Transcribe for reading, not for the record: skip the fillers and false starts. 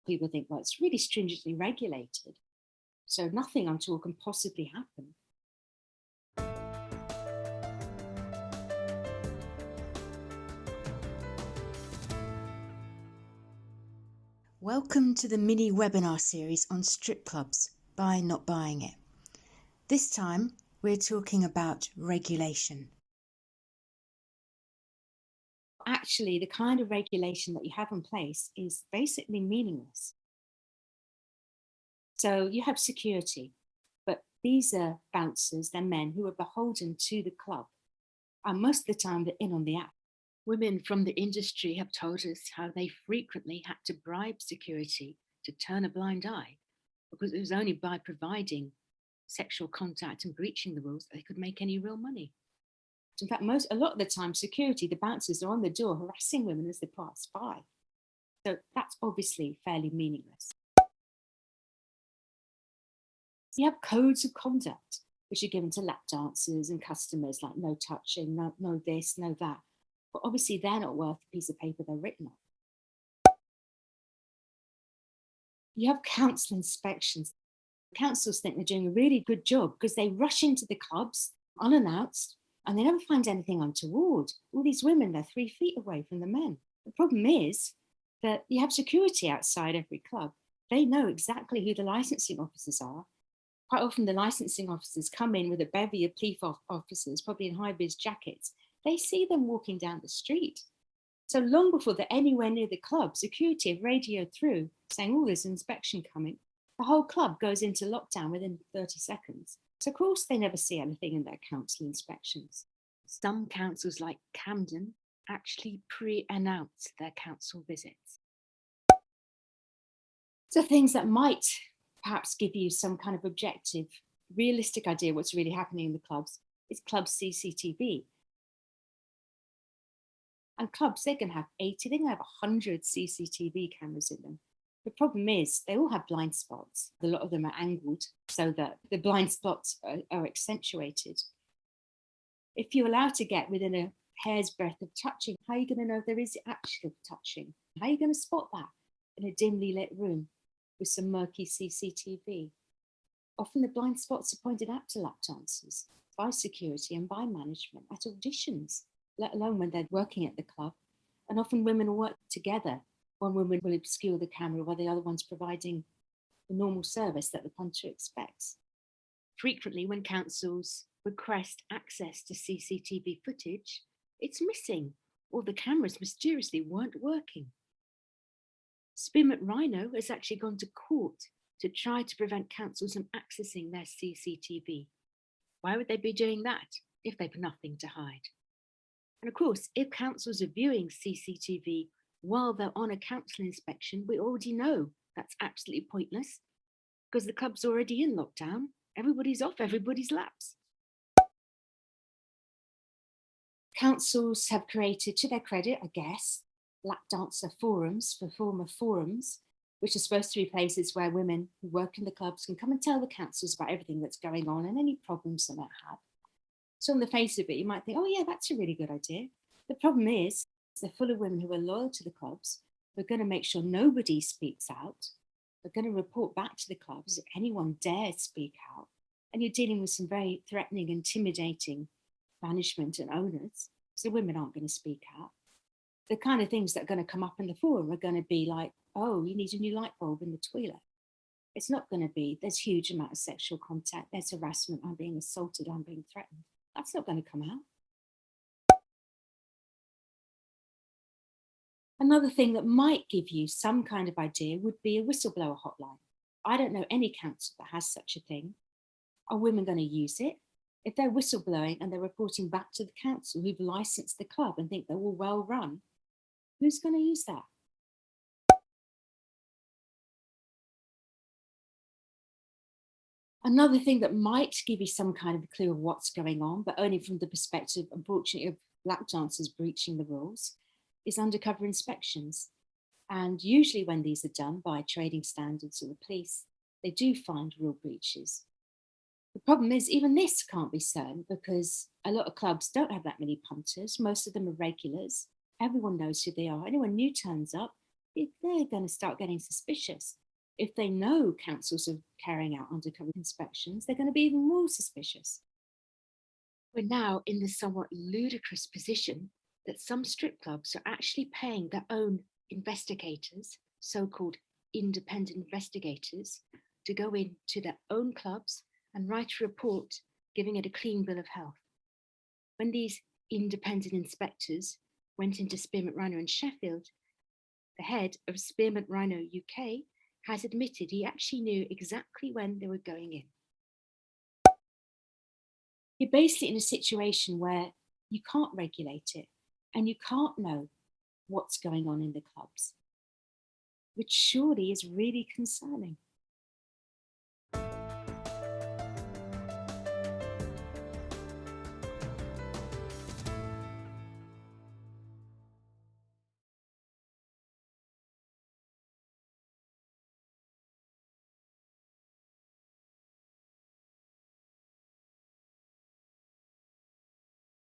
People think, well, it's really stringently regulated, so nothing untoward can possibly happen. Welcome to the mini webinar series on strip clubs, Buy Not Buying It. This time we're talking about regulation. Actually, the kind of regulation that you have in place is basically meaningless. So you have security, but these are bouncers, they're men who are beholden to the club. And most of the time they're in on the act. Women from the industry have told us how they frequently had to bribe security to turn a blind eye, because it was only by providing sexual contact and breaching the rules that they could make any real money. In fact, a lot of the time, security, the bouncers, are on the door harassing women as they pass by. So that's obviously fairly meaningless. You have codes of conduct, which are given to lap dancers and customers, like no touching, no this, no that. But obviously, they're not worth the piece of paper they're written on. You have council inspections. Councils think they're doing a really good job because they rush into the clubs unannounced and they never find anything untoward. All these women, they're 3 feet away from the men. The problem is that you have security outside every club. They know exactly who the licensing officers are. Quite often the licensing officers come in with a bevy of police officers, probably in high-vis jackets. They see them walking down the street. So long before they're anywhere near the club, security have radioed through saying, oh, there's an inspection coming. The whole club goes into lockdown within 30 seconds. So of course they never see anything in their council inspections. Some councils like Camden actually pre-announce their council visits. So things that might perhaps give you some kind of objective, realistic idea what's really happening in the clubs is club CCTV. And clubs, they can have 80, they can have 100 CCTV cameras in them. The problem is they all have blind spots. A lot of them are angled so that the blind spots are accentuated. If you're allowed to get within a hair's breadth of touching, how are you going to know if there is actual touching? How are you going to spot that in a dimly lit room with some murky CCTV? Often the blind spots are pointed out to lap dancers by security and by management at auditions, let alone when they're working at the club. And often women will work together. One woman will obscure the camera while the other one's providing the normal service that the punter expects. Frequently, when councils request access to CCTV footage, it's missing, or the cameras mysteriously weren't working. Spearmint Rhino has actually gone to court to try to prevent councils from accessing their CCTV. Why would they be doing that if they've nothing to hide? And of course, if councils are viewing CCTV while they're on a council inspection, we already know that's absolutely pointless because the club's already in lockdown. Everybody's off everybody's laps. Councils have created, to their credit, I guess, lap dancer forums for former forums, which are supposed to be places where women who work in the clubs can come and tell the councils about everything that's going on and any problems they might have. So on the face of it, you might think, oh yeah, that's a really good idea. The problem is they're full of women who are loyal to the clubs. They're going to make sure nobody speaks out. They're going to report back to the clubs if anyone dares speak out. And you're dealing with some very threatening, intimidating management and owners. So women aren't going to speak out. The kind of things that are going to come up in the forum are going to be like, oh, you need a new light bulb in the toilet. It's not going to be, there's huge amount of sexual contact, there's harassment, I'm being assaulted, I'm being threatened. That's not going to come out. Another thing that might give you some kind of idea would be a whistleblower hotline. I don't know any council that has such a thing. Are women going to use it? If they're whistleblowing and they're reporting back to the council who've licensed the club and think they're all well run, who's going to use that? Another thing that might give you some kind of a clue of what's going on, but only from the perspective, unfortunately, of lap dancers breaching the rules, is undercover inspections. And usually when these are done by trading standards or the police, they do find real breaches. The problem is even this can't be certain because a lot of clubs don't have that many punters. Most of them are regulars. Everyone knows who they are. Anyone new turns up, they're going to start getting suspicious. If they know councils are carrying out undercover inspections, they're going to be even more suspicious. We're now in the somewhat ludicrous position that some strip clubs are actually paying their own investigators, so-called independent investigators, to go into their own clubs and write a report giving it a clean bill of health. When these independent inspectors went into Spearmint Rhino in Sheffield, the head of Spearmint Rhino UK has admitted he actually knew exactly when they were going in. You're basically in a situation where you can't regulate it and you can't know what's going on in the clubs, which surely is really concerning.